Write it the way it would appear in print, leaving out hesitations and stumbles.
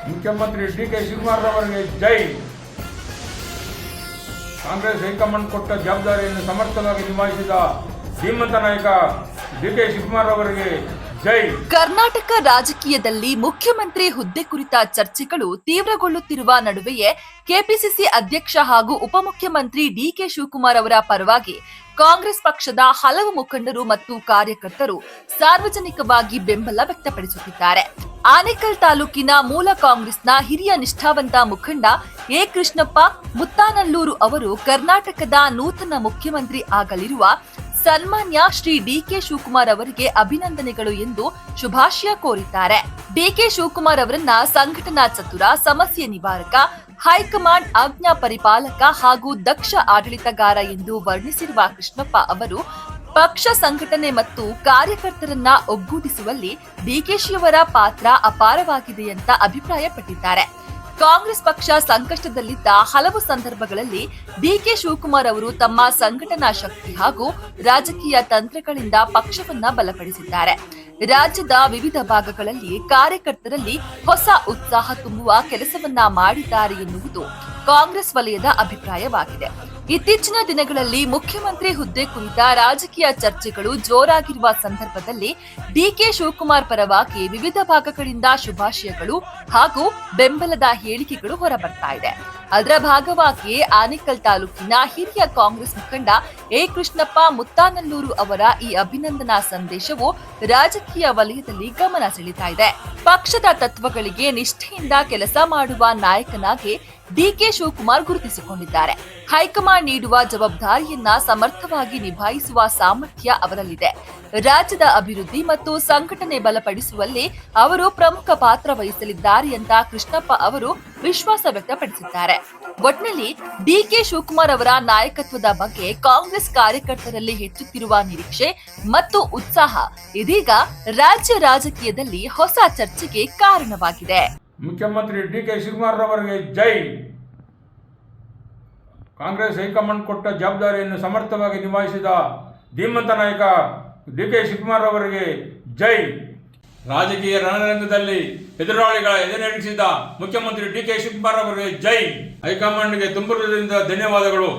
ಮುಖ್ಯಮಂತ್ರಿ ಡಿ.ಕೆ. ಶಿವಕುಮಾರ್ ಅವರಿಗೆ ಜೈ. ಕಾಂಗ್ರೆಸ್ ಹೈಕಮಾಂಡ್ ಕೊಟ್ಟ ಜವಾಬ್ದಾರಿಯನ್ನು ಸಮರ್ಥವಾಗಿ ನಿಭಾಯಿಸಿದ ಧೀಮಂತ ನಾಯಕ ಡಿ.ಕೆ. ಶಿವಕುಮಾರ್ ಅವರಿಗೆ ಜೈ. ಕರ್ನಾಟಕ ರಾಜಕೀಯದಲ್ಲಿ ಮುಖ್ಯಮಂತ್ರಿ ಹುದ್ದೆ ಕುರಿತ ಚರ್ಚೆಗಳು ತೀವ್ರಗೊಳ್ಳುತ್ತಿರುವ ನಡುವೆಯೇ ಕೆಪಿಸಿಸಿ ಅಧ್ಯಕ್ಷ ಹಾಗೂ ಉಪಮುಖ್ಯಮಂತ್ರಿ ಡಿ.ಕೆ. ಶಿವಕುಮಾರ್ ಅವರ ಪರವಾಗಿ ಕಾಂಗ್ರೆಸ್ ಪಕ್ಷದ ಹಲವು ಮುಖಂಡರು ಮತ್ತು ಕಾರ್ಯಕರ್ತರು ಸಾರ್ವಜನಿಕವಾಗಿ ಬೆಂಬಲ ವ್ಯಕ್ತಪಡಿಸುತ್ತಿದ್ದಾರೆ. ಆನೇಕಲ್ ತಾಲೂಕಿನ ಮೂಲ ಕಾಂಗ್ರೆಸ್ನ ಹಿರಿಯ ನಿಷ್ಠಾವಂತ ಮುಖಂಡ ಎ. ಕೃಷ್ಣಪ್ಪ ಮುತ್ತಾನಲ್ಲೂರು ಅವರು ಕರ್ನಾಟಕದ ನೂತನ ಮುಖ್ಯಮಂತ್ರಿ ಆಗಲಿರುವ ಸನ್ಮಾನ್ಯ ಶ್ರೀ ಡಿ.ಕೆ. ಶಿವಕುಮಾರ್ ಅವರಿಗೆ ಅಭಿನಂದನೆಗಳು ಎಂದು ಶುಭಾಶಯ ಕೋರಿದ್ದಾರೆ. ಡಿ.ಕೆ. ಶಿವಕುಮಾರ್ ಅವರನ್ನ ಸಂಘಟನಾ ಚತುರ, ಸಮಸ್ಯೆ ನಿವಾರಕ, ಹೈಕಮಾಂಡ್ ಆಜ್ಞಾ ಪರಿಪಾಲಕ ಹಾಗೂ ದಕ್ಷ ಆಡಳಿತಗಾರ ಎಂದು ವರ್ಣಿಸಿರುವ ಕೃಷ್ಣಪ್ಪ ಅವರು ಪಕ್ಷ ಸಂಘಟನೆ ಮತ್ತು ಕಾರ್ಯಕರ್ತರನ್ನ ಒಗ್ಗೂಡಿಸುವಲ್ಲಿ ಡಿಕೆಶಿಯವರ ಪಾತ್ರ ಅಪಾರವಾಗಿದೆ ಅಂತ ಅಭಿಪ್ರಾಯಪಟ್ಟಿದ್ದಾರೆ. ಕಾಂಗ್ರೆಸ್ ಪಕ್ಷ ಸಂಕಷ್ಟದಲ್ಲಿದ್ದ ಹಲವು ಸಂದರ್ಭಗಳಲ್ಲಿ ಡಿ.ಕೆ. ಶಿವಕುಮಾರ್ ಅವರು ತಮ್ಮ ಸಂಘಟನಾ ಶಕ್ತಿ ಹಾಗೂ ರಾಜಕೀಯ ತಂತ್ರಗಳಿಂದ ಪಕ್ಷವನ್ನ ಬಲಪಡಿಸಿದ್ದಾರೆ. ರಾಜ್ಯದ ವಿವಿಧ ಭಾಗಗಳಲ್ಲಿ ಕಾರ್ಯಕರ್ತರಲ್ಲಿ ಹೊಸ ಉತ್ಸಾಹ ತುಂಬುವ ಕೆಲಸವನ್ನ ಮಾಡಿದ್ದಾರೆ ಎನ್ನುವುದು ಕಾಂಗ್ರೆಸ್ ವಲಯದ ಅಭಿಪ್ರಾಯವಾಗಿದೆ. ಇತ್ತೀಚಿನ ದಿನಗಳಲ್ಲಿ ಮುಖ್ಯಮಂತ್ರಿ ಹುದ್ದೆ ಕುರಿತ ರಾಜಕೀಯ ಚರ್ಚೆಗಳು ಜೋರಾಗಿರುವ ಸಂದರ್ಭದಲ್ಲಿ ಡಿ.ಕೆ. ಶಿವಕುಮಾರ್ ಪರವಾಗಿ ವಿವಿಧ ಭಾಗಗಳಿಂದ ಶುಭಾಶಯಗಳು ಹಾಗೂ ಬೆಂಬಲದ ಹೇಳಿಕೆಗಳು ಹೊರಬರ್ತಾ ಇದೆ. ಅದರ ಭಾಗವಾಗಿ ಆನೇಕಲ್ ತಾಲೂಕಿನ ಹಿರಿಯ ಕಾಂಗ್ರೆಸ್ ಮುಖಂಡ ಎ. ಕೃಷ್ಣಪ್ಪ ಮುತ್ತಾನಲ್ಲೂರು ಅವರ ಈ ಅಭಿನಂದನಾ ಸಂದೇಶವು ರಾಜಕೀಯ ವಲಯದಲ್ಲಿ ಗಮನ ಸೆಳೀತಾ ಇದೆ. ಪಕ್ಷದ ತತ್ವಗಳಿಗೆ ನಿಷ್ಠೆಯಿಂದ ಕೆಲಸ ಮಾಡುವ ನಾಯಕನಾಗಿ ಡಿ.ಕೆ. ಶಿವಕುಮಾರ್ ಗುರುತಿಸಿಕೊಂಡಿದ್ದಾರೆ. ಹೈಕಮಾಂಡ್ ನೀಡುವ ಜವಾಬ್ದಾರಿಯನ್ನ ಸಮರ್ಥವಾಗಿ ನಿಭಾಯಿಸುವ ಸಾಮರ್ಥ್ಯ ಅವರಲ್ಲಿದೆ. ರಾಜ್ಯದ ಅಭಿವೃದ್ಧಿ ಮತ್ತು ಸಂಘಟನೆ ಬಲಪಡಿಸುವಲ್ಲಿ ಅವರು ಪ್ರಮುಖ ಪಾತ್ರ ವಹಿಸಲಿದ್ದಾರೆ ಅಂತ ಕೃಷ್ಣಪ್ಪ ಅವರು ವಿಶ್ವಾಸ ವ್ಯಕ್ತಪಡಿಸಿದ್ದಾರೆ. ಒಟ್ನಲ್ಲಿ ಡಿ.ಕೆ. ಶಿವಕುಮಾರ್ ಅವರ ನಾಯಕತ್ವದ ಬಗ್ಗೆ ಕಾಂಗ್ರೆಸ್ ಕಾರ್ಯಕರ್ತರಲ್ಲಿ ಹೆಚ್ಚುತ್ತಿರುವ ನಿರೀಕ್ಷೆ ಮತ್ತು ಉತ್ಸಾಹ ಇದೀಗ ರಾಜ್ಯ ರಾಜಕೀಯದಲ್ಲಿ ಹೊಸ ಚರ್ಚೆಗೆ ಕಾರಣವಾಗಿದೆ. ಮುಖ್ಯಮಂತ್ರಿ ಡಿ.ಕೆ. ಶಿವಕುಮಾರ್ ಅವರಿಗೆ ಜೈ. ಕಾಂಗ್ರೆಸ್ ಹೈಕಮಾಂಡ್ ಕೊಟ್ಟ ಜವಾಬ್ದಾರಿಯನ್ನು ಸಮರ್ಥವಾಗಿ ನಿಭಾಯಿಸಿದ ಧೀಮಂತ ನಾಯಕ ಡಿ.ಕೆ. ಶಿವಕುಮಾರ್ ಅವರಿಗೆ ಜೈ. ರಾಜಕೀಯ ರಣರಂಗದಲ್ಲಿ ಎದುರಾಳಿಗಳ ಎದುರಿಸಿದ ಮುಖ್ಯಮಂತ್ರಿ ಡಿ.ಕೆ. ಶಿವಕುಮಾರ್ ಅವರಿಗೆ ಜೈ. ಹೈಕಮಾಂಡ್ಗೆ ತುಂಬ ಧನ್ಯವಾದಗಳು.